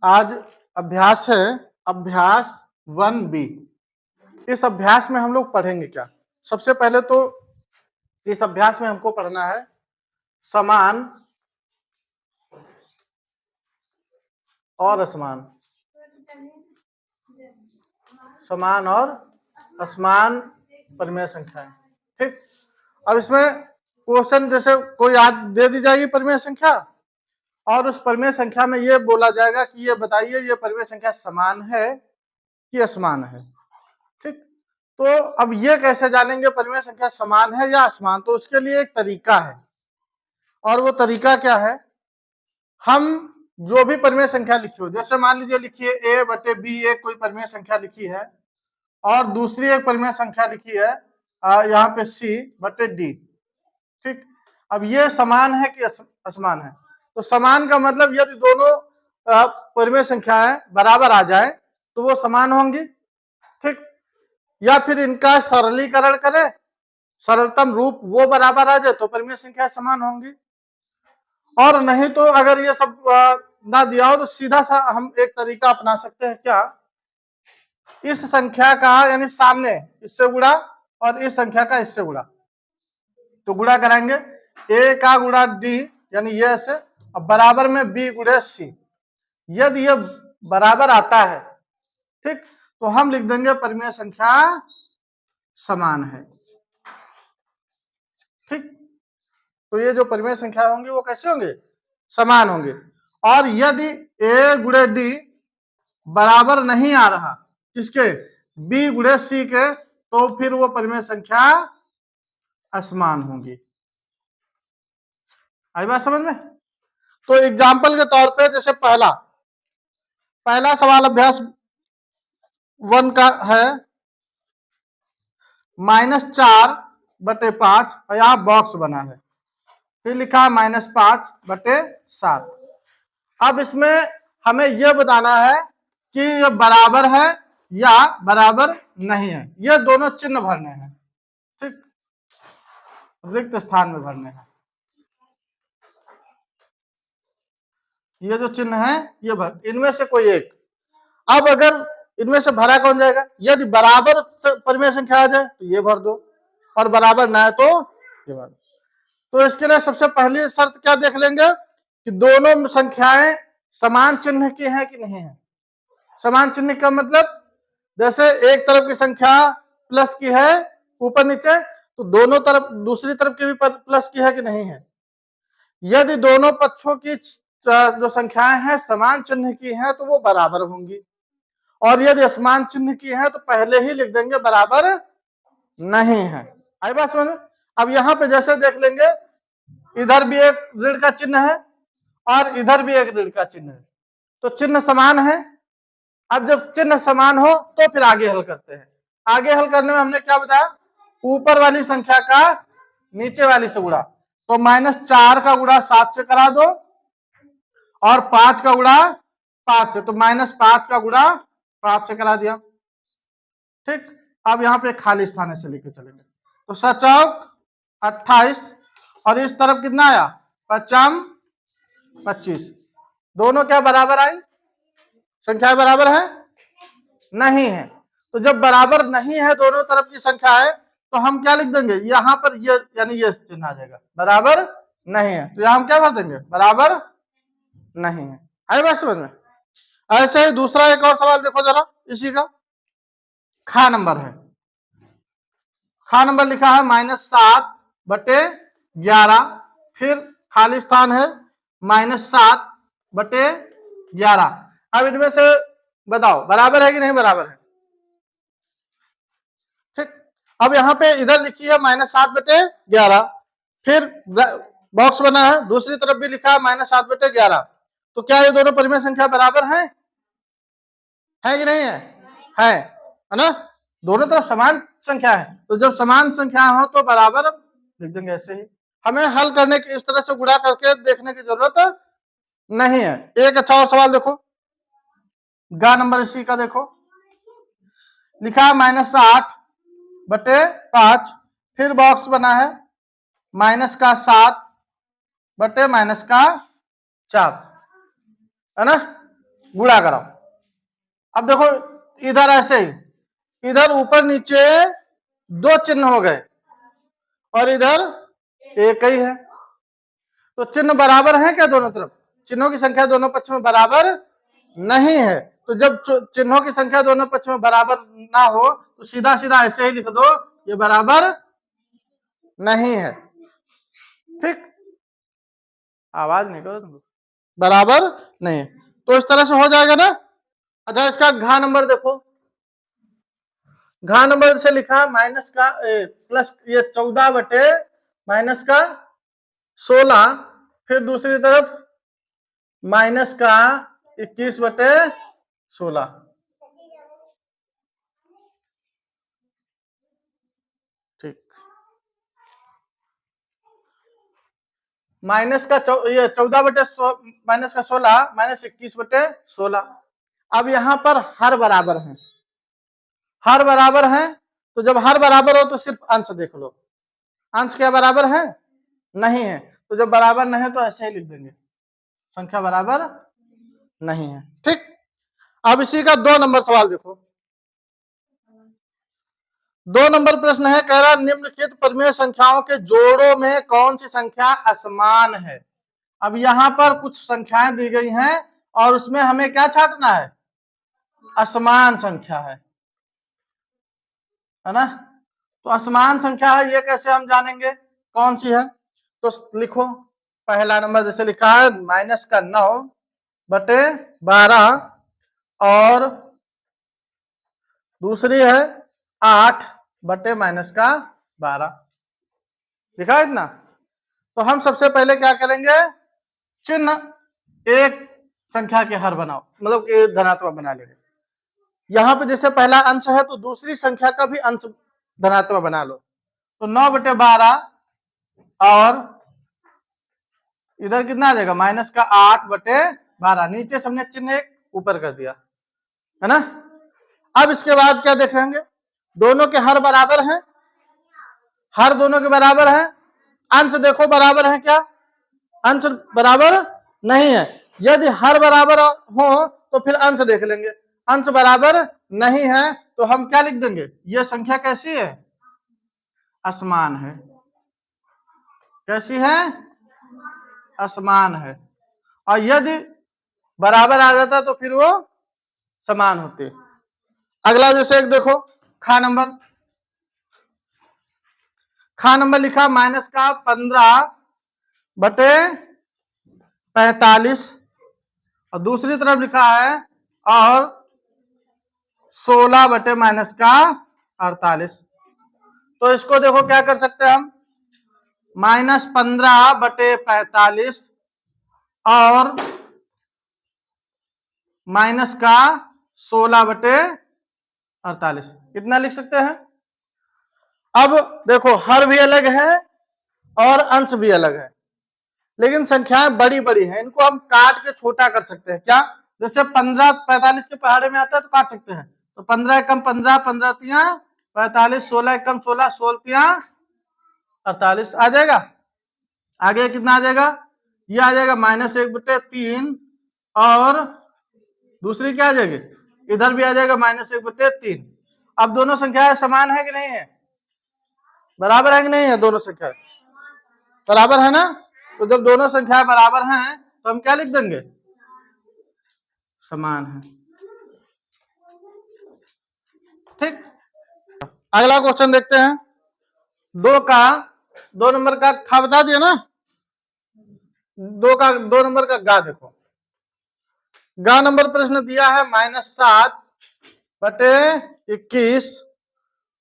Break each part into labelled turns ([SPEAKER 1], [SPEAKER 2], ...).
[SPEAKER 1] आज अभ्यास है, अभ्यास 1B। इस अभ्यास में हम लोग पढ़ेंगे क्या? सबसे पहले तो इस अभ्यास में हमको पढ़ना है समान और असमान, समान और असमान परिमेय संख्याएं। ठीक, अब इसमें क्वेश्चन जैसे कोई याद दे दी जाएगी परिमेय संख्या, और उस परिमेय संख्या में ये बोला जाएगा कि ये बताइए ये परिमेय संख्या समान है कि असमान है। ठीक, तो अब ये कैसे जानेंगे परिमेय संख्या समान है या असमान? तो उसके लिए एक तरीका है, और वो तरीका क्या है, हम जो भी परिमेय संख्या लिखी हो, जैसे मान लीजिए लिखिए a बटे b एक कोई परिमेय संख्या लिखी है, और दूसरी एक परिमेय संख्या लिखी है यहाँ पे c बटे d। ठीक, अब ये समान है कि असमान है? तो समान का मतलब यदि दोनों परिमेय संख्याएं बराबर आ जाए तो वो समान होंगी। ठीक, या फिर इनका सरलीकरण करें, सरलतम रूप वो बराबर आ जाए तो परिमेय संख्या समान होंगी, और नहीं तो अगर ये सब ना दिया हो तो सीधा सा हम एक तरीका अपना सकते हैं। क्या? इस संख्या का यानी सामने इससे गुणा और इस संख्या का इससे गुणा, तो गुणा कराएंगे a का गुणा d यानी ये ऐसे, अब बराबर में b गुणे c। यदि ये बराबर आता है, ठीक, तो हम लिख देंगे परिमेय संख्या समान है। ठीक, तो ये जो परिमेय संख्या होंगी वो कैसे होंगे? समान होंगे। और यदि a गुणे d बराबर नहीं आ रहा किसके? b गुणे c के, तो फिर वो परिमेय संख्या असमान होंगी। आई बात समझ में? तो एग्जाम्पल के तौर पे जैसे पहला सवाल अभ्यास 1 का है, -4 बटे 5, और यहाँ बॉक्स बना है, फिर लिखा है -5 बटे 7। अब इसमें हमें यह बताना है कि ये बराबर है या बराबर नहीं है। ये दोनों चिन्ह भरने हैं। ठीक, रिक्त स्थान में भरने हैं। ये जो चिन्ह है ये भर, इनमें से कोई एक। अब अगर इनमें से भरा कौन जाएगा? यदि बराबर परिमेय संख्या आ जाए तो ये भर दो, और बराबर ना है तो ये भर दो। तो इसके लिए सबसे पहली शर्त क्या देख लेंगे कि दोनों संख्याएं समान चिन्ह की हैं कि नहीं है। समान चिन्ह का मतलब जैसे एक तरफ की संख्या प्लस की है ऊपर नीचे, तो दोनों तरफ दूसरी तरफ की भी प्लस की है कि नहीं है। यदि दोनों पक्षों की जो संख्याएं हैं समान चिन्ह की हैं तो वो बराबर होंगी, और यदि असमान चिन्ह की है तो पहले ही लिख देंगे बराबर नहीं है। आई बात समझ में? अब यहाँ पे जैसे देख लेंगे, इधर भी एक ऋण का चिन्ह है और इधर भी एक ऋण का चिन्ह है, तो चिन्ह समान है। अब जब चिन्ह समान हो तो फिर आगे हल करते हैं। आगे हल करने में हमने क्या बताया? ऊपर वाली संख्या का नीचे वाली से गुणा, तो -4 का गुणा 7 से करा दो, और 5 का गुणा 5 से, तो -5 का गुणा 5 से करा दिया। ठीक, अब यहाँ पे खाली स्थान ऐसे लेके चलेंगे, तो 7 28, और इस तरफ कितना आया? 5 25। दोनों क्या बराबर आई? संख्या बराबर है? नहीं है। तो जब बराबर नहीं है दोनों तरफ की संख्या है, तो हम क्या लिख देंगे? यहाँ पर ये यानी ये चिन्ह आ जाएगा, बराबर नहीं है, तो यहाँ हम क्या भर देंगे? बराबर नहीं है। आई बात समझ में? ऐसे ही दूसरा एक और सवाल देखो जरा, इसी का खा नंबर है। खा नंबर लिखा है -7 बटे 11, फिर खाली स्थान है -7 बटे 11। अब इनमें से बताओ बराबर है कि नहीं बराबर है? ठीक, अब यहाँ पे इधर लिखी है -7 बटे 11, फिर बॉक्स बना है, दूसरी तरफ भी लिखा है -7 बटे 11, तो क्या ये दोनों परिमेय संख्या बराबर है कि नहीं है? है ना? दोनों तरफ समान संख्या है, तो जब समान संख्या हो तो बराबर लिख देंगे ऐसे ही। हमें हल करने की इस तरह से गुणा करके देखने की जरूरत नहीं है। एक अच्छा और सवाल देखो, गा नंबर इसी का देखो, लिखा है -8 बटे 5, फिर बॉक्स बना है -7 बटे -4, है ना? गुणा कराओ। अब देखो इधर ऐसे ही, इधर ऊपर नीचे दो चिन्ह हो गए और इधर एक ही है, तो चिन्ह बराबर है क्या दोनों तरफ? चिन्हों की संख्या दोनों पक्ष में बराबर नहीं है। तो जब चिन्हों की संख्या दोनों पक्ष में बराबर ना हो तो सीधा सीधा ऐसे ही लिख दो, ये बराबर नहीं है। ठीक, आवाज नहीं करो तुम, बराबर नहीं है। तो इस तरह से हो जाएगा ना। अच्छा, इसका घा नंबर देखो, घा नंबर से लिखा माइनस का प्लस, ये 14 बटे माइनस का 16, फिर दूसरी तरफ माइनस का 21 बटे 16। ठीक, माइनस का ये 14 बटे माइनस का 16 माइनस 21 बटे 16। अब यहां पर हर बराबर है, हर बराबर है, तो जब हर बराबर हो तो सिर्फ अंश देख लो। अंश क्या बराबर है? नहीं है। तो जब बराबर नहीं है तो ऐसे ही लिख देंगे, संख्या बराबर नहीं है। ठीक, अब इसी का 2 नंबर सवाल देखो। 2 नंबर प्रश्न है, कह रहा निम्नलिखित परिमेय संख्याओं के जोड़ों में कौन सी संख्या असमान है? अब यहां पर कुछ संख्याएं दी गई हैं और उसमें हमें क्या छांटना है? असमान संख्या है ना। तो असमान संख्या है, ये कैसे हम जानेंगे कौन सी है? तो लिखो, पहला नंबर जैसे लिखा है माइनस का 9 बटे 12 और दूसरी है 8 बटे माइनस का 12, लिखा है इतना। तो हम सबसे पहले क्या करेंगे, चिन्ह एक संख्या के हर बनाओ, मतलब एक धनात्मक बना लेंगे। यहां पे जैसे पहला अंश है तो दूसरी संख्या का भी अंश धनात्मक बना लो। तो 9 बटे 12 और इधर कितना आ जाएगा माइनस का 8 बटे 12, नीचे सबने चिन्ह एक ऊपर कर दिया है ना। अब इसके बाद क्या देखेंगे, दोनों के हर बराबर हैं, हर दोनों के बराबर है। अंश देखो बराबर है क्या? अंश बराबर नहीं है। यदि हर बराबर हो तो फिर अंश देख लेंगे, अंश बराबर नहीं है तो हम क्या लिख देंगे, यह संख्या कैसी है? असमान है। कैसी है? असमान है। और यदि बराबर आ जाता तो फिर वो समान होते। अगला जैसे एक देखो, खा नंबर लिखा माइनस का 15 बटे 45 और दूसरी तरफ लिखा है और 16 बटे माइनस का 48। तो इसको देखो क्या कर सकते हैं हम, माइनस 15 बटे 45 और माइनस का 16 बटे 48, कितना लिख सकते हैं? अब देखो हर भी अलग है और अंश भी अलग है, लेकिन संख्याएं बड़ी बड़ी हैं, इनको हम काट के छोटा कर सकते हैं। क्या? जैसे 15 45 के पहाड़े में आता है तो काट सकते हैं। तो 15 एकम 15, 15 तिया 45, 16 एकम 16, 16 तिया 48 आ जाएगा। आगे कितना आ जाएगा? ये आ जाएगा माइनस 1 बटे 3 और दूसरी क्या आ जाएगी, इधर भी आ जाएगा माइनस 1 बटे 3। अब दोनों संख्याएं समान है कि नहीं है? बराबर है कि नहीं है? दोनों संख्या बराबर है ना। तो जब दोनों संख्या बराबर हैं तो हम क्या लिख देंगे, समान है। ठीक, अगला क्वेश्चन देखते हैं। 2 नंबर का खा बता दिया ना, 2 नंबर का गा देखो। गा नंबर प्रश्न दिया है माइनस 7 बटे 21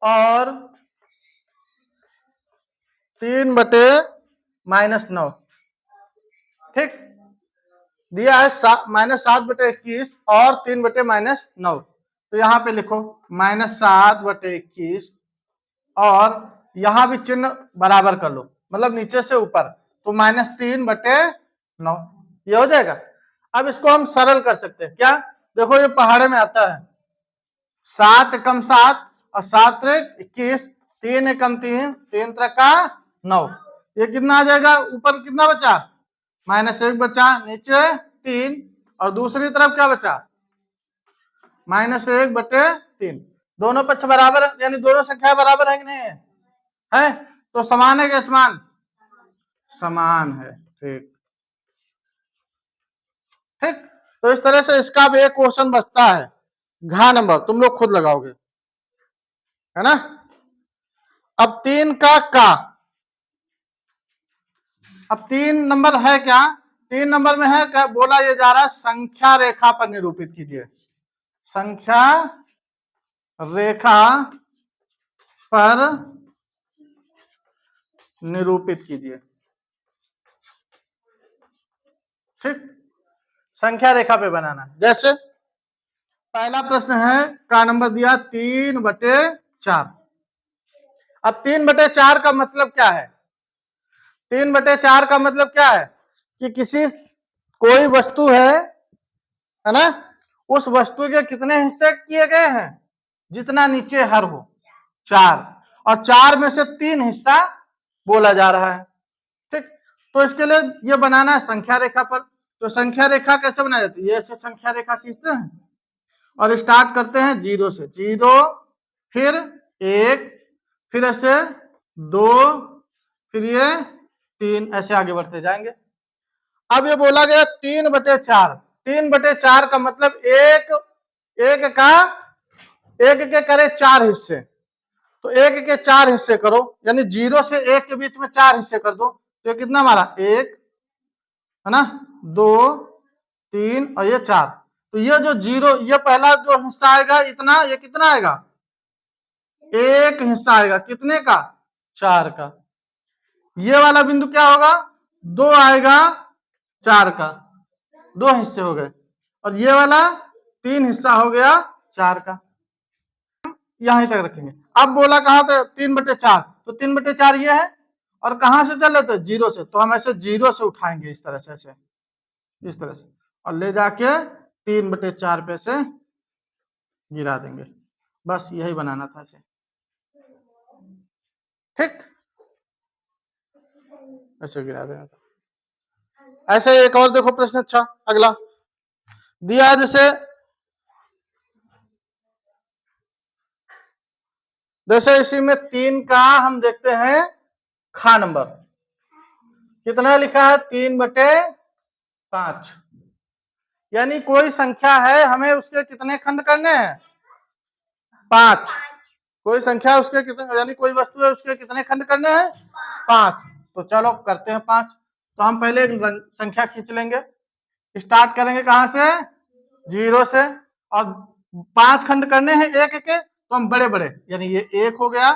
[SPEAKER 1] और 3 बटे माइनस 9। ठीक, दिया है माइनस 7 बटे 21 और 3 बटे माइनस 9। तो यहां पे लिखो माइनस 7 बटे 21 और यहां भी चिन्ह बराबर कर लो, मतलब नीचे से ऊपर, तो माइनस 3 बटे 9, ये हो जाएगा। अब इसको हम सरल कर सकते हैं। क्या? देखो ये पहाड़े में आता है 7 एकम 7 और 7 त्रिक 21, 3 एकम 3, 3 त्रिका 9, ये कितना आ जाएगा? ऊपर कितना बचा? माइनस 1 बचा, नीचे 3, और दूसरी तरफ क्या बचा, -1/3। दोनों पक्ष बराबर है, यानी दोनों संख्या बराबर है कि नहीं है? तो समान है कि असमान? समान है। ठीक ठीक। तो इस तरह से इसका भी एक क्वेश्चन बचता है, घ नंबर तुम लोग खुद लगाओगे, है ना। अब 3 का, अब 3 नंबर है क्या, 3 नंबर में है क्या, बोला ये जा रहा है संख्या रेखा पर निरूपित कीजिए, संख्या रेखा पर निरूपित कीजिए। ठीक, संख्या रेखा पे बनाना। जैसे पहला प्रश्न है, का नंबर दिया 3/4। अब 3/4 का मतलब क्या है, 3/4 का मतलब क्या है कि किसी कोई वस्तु है ना, उस वस्तु के कितने हिस्से किए गए हैं, जितना नीचे हर हो, 4, और 4 में से 3 हिस्सा बोला जा रहा है। ठीक, तो इसके लिए ये बनाना है संख्या रेखा पर। तो संख्या रेखा कैसे बनाई जाती है, ये ऐसे संख्या रेखा खींचते हैं और स्टार्ट करते हैं 0 से, 0, फिर 1, फिर ऐसे 2, फिर ये 3, ऐसे आगे बढ़ते जाएंगे। अब ये बोला गया 3/4, 3/4 का मतलब एक के करे 4 हिस्से, तो 1 के 4 हिस्से करो, यानी 0 से 1 के बीच में 4 हिस्से कर दो, तो कितना हमारा 1 है ना, 2, 3 और ये 4। तो ये जो 0, ये पहला जो हिस्सा आएगा इतना, ये कितना आएगा, 1 हिस्सा आएगा, कितने का, 4 का। ये वाला बिंदु क्या होगा, 2 आएगा 4 का, 2 हिस्से हो गए, और ये वाला 3 हिस्सा हो गया 4 का। यहीं तक रखेंगे। अब बोला कहां था 3/4, तो 3/4 ये है, और कहां से चल रहे थे, 0 से, तो हम ऐसे 0 से उठाएंगे इस तरह से, ऐसे इस तरह से, और ले जाके 3/4 पे से गिरा देंगे। बस यही बनाना था इसे। ठीक, ऐसे गिरा देना था। ऐसे एक और देखो प्रश्न, अच्छा अगला दिया, जैसे इसी में 3 का हम देखते हैं खा नंबर, कितना लिखा है, 3/5, यानी कोई संख्या है, हमें उसके कितने खंड करने हैं, 5। कोई संख्या उसके कितने, यानी कोई वस्तु है, उसके कितने खंड करने हैं, 5। तो चलो करते हैं 5। तो हम पहले एक संख्या खींच लेंगे, स्टार्ट करेंगे कहां से, 0 से, और 5 खंड करने हैं 1 के, तो हम बड़े बड़े, यानी ये 1 हो गया,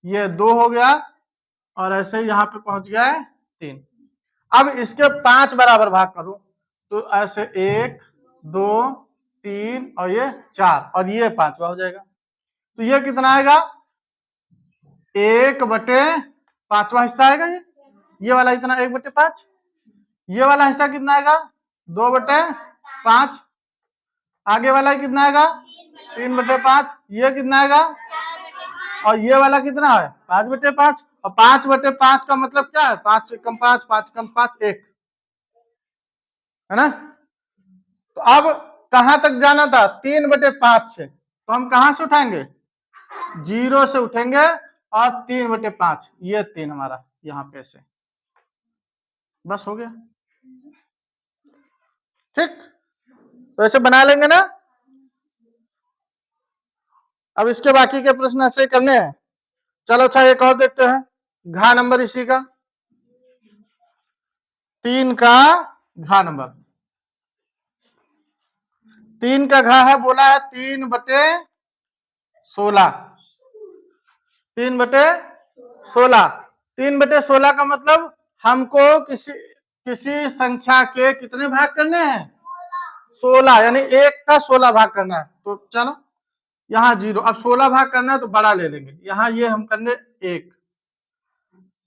[SPEAKER 1] ये 2 हो गया, और ऐसे ही यहाँ पे पहुंच गया है 3। अब इसके 5 बराबर भाग करो, तो ऐसे 1, 2, 3 और ये 4, और ये 5वां हो जाएगा। तो ये कितना आएगा, 1/5वां हिस्सा आएगा। ये वाला इतना 1/5, ये वाला हिस्सा कितना आएगा, 2/5, आगे वाला कितना आएगा, 3/5, ये कितना आएगा, और ये वाला कितना है, 5/5, और 5/5 का मतलब क्या है, 5 कम 5, 5 कम 5, 1, है ना। तो अब कहां तक जाना था, 3/5 से, तो हम कहां से उठाएंगे, 0 से उठेंगे, और 3/5, ये 3 हमारा यहाँ पे से, बस हो गया। ठीक, तो ऐसे बना लेंगे ना। अब इसके बाकी के प्रश्न ऐसे करने हैं। चलो अच्छा एक और देखते हैं, घा नंबर इसी का, 3 का घा नंबर, 3 का घा है, बोला है 3/16, 3/16, 3/16 का मतलब हमको किसी संख्या के कितने भाग करने हैं, 16, यानी 1 का 16 भाग करना है। तो चलो यहाँ 0, अब 16 भाग करना है तो बड़ा ले लेंगे, यहाँ ये हम करने 1,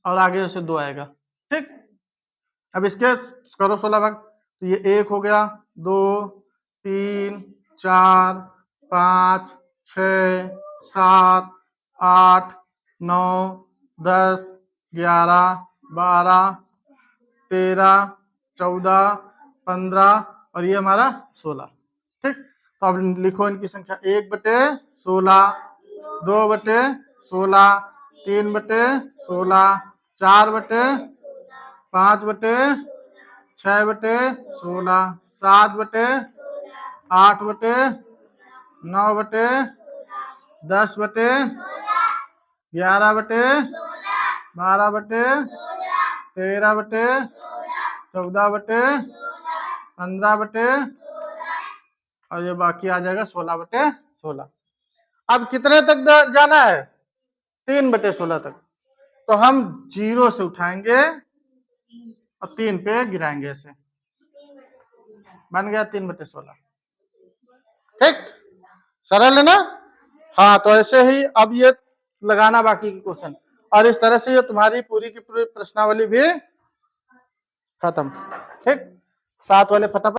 [SPEAKER 1] और आगे से 2 आएगा। ठीक, अब इसके करो 16 भाग, तो ये 1 हो गया, 2, 3, 4, 5, 6, 7, 8, 9, 10, 11, 12, 13, 14, 15 और ये हमारा 16। ठीक, तो अब लिखो इनकी संख्या 1/16, 2/16, 3/16, 4/5/16, 6/16, 7/8/9, 10/11, 12/13, 14/14, 15/15 और ये बाकी आ जाएगा 16/16। अब कितने तक जाना है? 3/16 तक। तो हम 0 से उठाएंगे और 3 पे गिराएंगे, ऐसे बन गया 3/16। ठीक, सरल है ना? हाँ, तो ऐसे ही अब ये लगाना बाकी की क्वेश्चन, और इस तरह से ये तुम्हारी पूरी की पूरी प्रश्नावली भी खत्म। ठीक, 7 वाले फटाफट